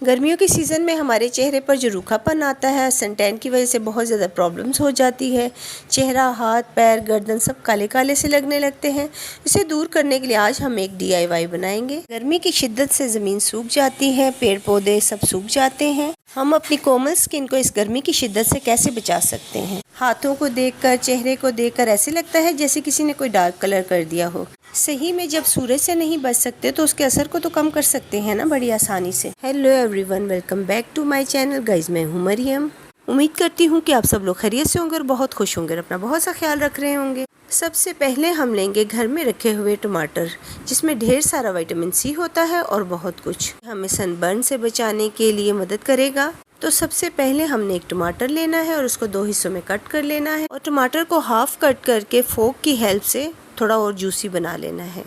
गर्मियों के सीज़न में हमारे चेहरे पर जो रूखापन आता है, सन टैन की वजह से बहुत ज़्यादा प्रॉब्लम्स हो जाती है। चेहरा, हाथ, पैर, गर्दन सब काले काले से लगने लगते हैं। इसे दूर करने के लिए आज हम एक DIY बनाएंगे। गर्मी की शिद्दत से ज़मीन सूख जाती है, पेड़ पौधे सब सूख जाते हैं। हम अपनी कोमल स्किन को इस गर्मी की शिद्दत से कैसे बचा सकते हैं? हाथों को देखकर, चेहरे को देखकर ऐसे लगता है जैसे किसी ने कोई डार्क कलर कर दिया हो। सही में जब सूरज से नहीं बच सकते तो उसके असर को तो कम कर सकते हैं ना, बड़ी आसानी से। Hello everyone, welcome back to my channel guys. मैं हूँ मरियम। उम्मीद करती हूँ कि आप सब लोग खैरियत से होंगे और बहुत खुश होंगे और अपना बहुत सा ख्याल रख रहे होंगे। सबसे पहले हम लेंगे घर में रखे हुए टमाटर, जिसमें ढेर सारा विटामिन C होता है और बहुत कुछ हमें सनबर्न से बचाने के लिए मदद करेगा। तो सबसे पहले हमने एक टमाटर लेना है और उसको 2 हिस्सों में कट कर लेना है और टमाटर को हाफ कट करके फोक की हेल्प से थोड़ा और जूसी बना लेना है,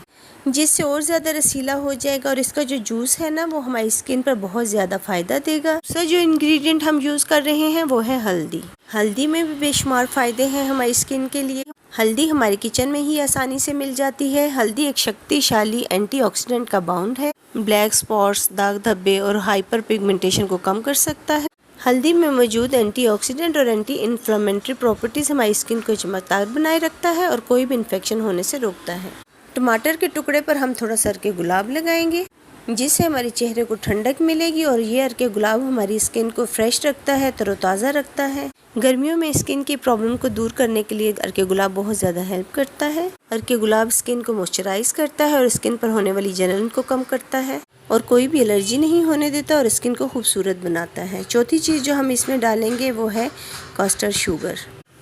जिससे और ज़्यादा रसीला हो जाएगा और इसका जो जूस है ना, वो हमारी स्किन पर बहुत ज़्यादा फ़ायदा देगा। दूसरा जो इंग्रेडिएंट हम यूज़ कर रहे हैं वो है हल्दी। हल्दी में भी बेशुमार फ़ायदे हैं हमारी स्किन के लिए। हल्दी हमारे किचन में ही आसानी से मिल जाती है। हल्दी एक शक्तिशाली एंटीऑक्सीडेंट का बाउंड है। ब्लैक स्पॉट्स, दाग धब्बे और हाइपर पिगमेंटेशन को कम कर सकता है। हल्दी में मौजूद एंटीऑक्सीडेंट और एंटी इन्फ्लेमेटरी प्रॉपर्टीज़ हमारी स्किन को चमकदार बनाए रखता है और कोई भी इन्फेक्शन होने से रोकता है। टमाटर के टुकड़े पर हम थोड़ा सा अर्के गुलाब लगाएंगे, जिससे हमारे चेहरे को ठंडक मिलेगी और ये अर्के गुलाब हमारी स्किन को फ्रेश रखता है, तरोताज़ा रखता है। गर्मियों में स्किन की प्रॉब्लम को दूर करने के लिए अर्के गुलाब बहुत ज़्यादा हेल्प करता है। अर्के गुलाब स्किन को मॉइस्चराइज करता है और स्किन पर होने वाली जलन को कम करता है और कोई भी एलर्जी नहीं होने देता और स्किन को खूबसूरत बनाता है। चौथी चीज़ जो हम इसमें डालेंगे वो है कास्टर शुगर।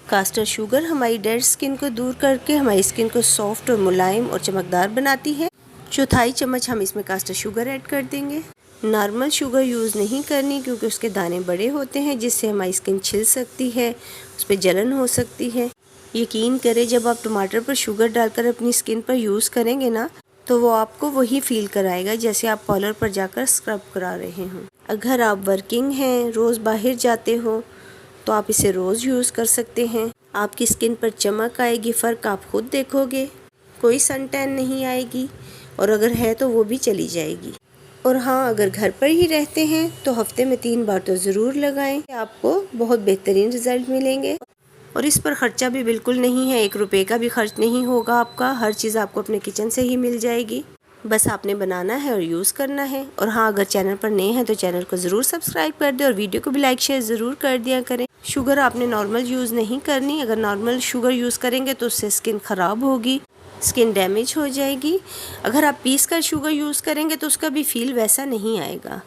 कास्टर शुगर हमारी डेड स्किन को दूर करके हमारी स्किन को सॉफ्ट और मुलायम और चमकदार बनाती है। चौथाई चम्मच हम इसमें कास्टर शुगर ऐड कर देंगे। नॉर्मल शुगर यूज़ नहीं करनी क्योंकि उसके दाने बड़े होते हैं, जिससे हमारी स्किन छिल सकती है, उस पर जलन हो सकती है। यकीन करें, जब आप टमाटर पर शुगर डालकर अपनी स्किन पर यूज़ करेंगे ना, तो वो आपको वही फील कराएगा जैसे आप पार्लर पर जाकर स्क्रब करा रहे हों। अगर आप वर्किंग हैं, रोज़ बाहर जाते हो, तो आप इसे रोज़ यूज़ कर सकते हैं। आपकी स्किन पर चमक आएगी, फ़र्क आप खुद देखोगे। कोई सन टैन नहीं आएगी और अगर है तो वो भी चली जाएगी। और हाँ, अगर घर पर ही रहते हैं तो हफ्ते में 3 बार तो ज़रूर लगाएं। आपको बहुत बेहतरीन रिज़ल्ट मिलेंगे और इस पर ख़र्चा भी बिल्कुल नहीं है। 1 रुपये का भी खर्च नहीं होगा आपका। हर चीज़ आपको अपने किचन से ही मिल जाएगी। बस आपने बनाना है और यूज़ करना है। और हाँ, अगर चैनल पर नए हैं तो चैनल को ज़रूर सब्सक्राइब कर दें और वीडियो को भी लाइक शेयर ज़रूर कर दिया करें। शुगर आपने नॉर्मल यूज़ नहीं करनी। अगर नॉर्मल शुगर यूज़ करेंगे तो उससे स्किन ख़राब होगी, स्किन डैमेज हो जाएगी। अगर आप पीस कर शुगर यूज़ करेंगे तो उसका भी फील वैसा नहीं आएगा।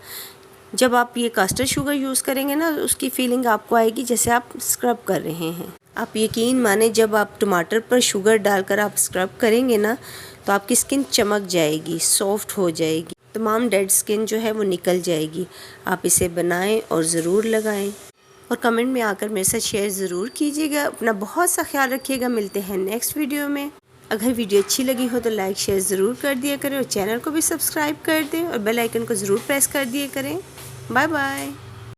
जब आप ये कास्टर शुगर यूज़ करेंगे ना, उसकी फीलिंग आपको आएगी जैसे आप स्क्रब कर रहे हैं। आप यकीन माने, जब आप टमाटर पर शुगर डालकर आप स्क्रब करेंगे ना, तो आपकी स्किन चमक जाएगी, सॉफ्ट हो जाएगी, तमाम डेड स्किन जो है वो निकल जाएगी। आप इसे बनाएं और ज़रूर लगाएं और कमेंट में आकर मेरे साथ शेयर ज़रूर कीजिएगा। अपना बहुत सा ख्याल रखिएगा। मिलते हैं नेक्स्ट वीडियो में। अगर वीडियो अच्छी लगी हो तो लाइक शेयर ज़रूर कर दिया करें और चैनल को भी सब्सक्राइब कर दें और बेल आइकन को ज़रूर प्रेस कर दिया करें। Bye bye.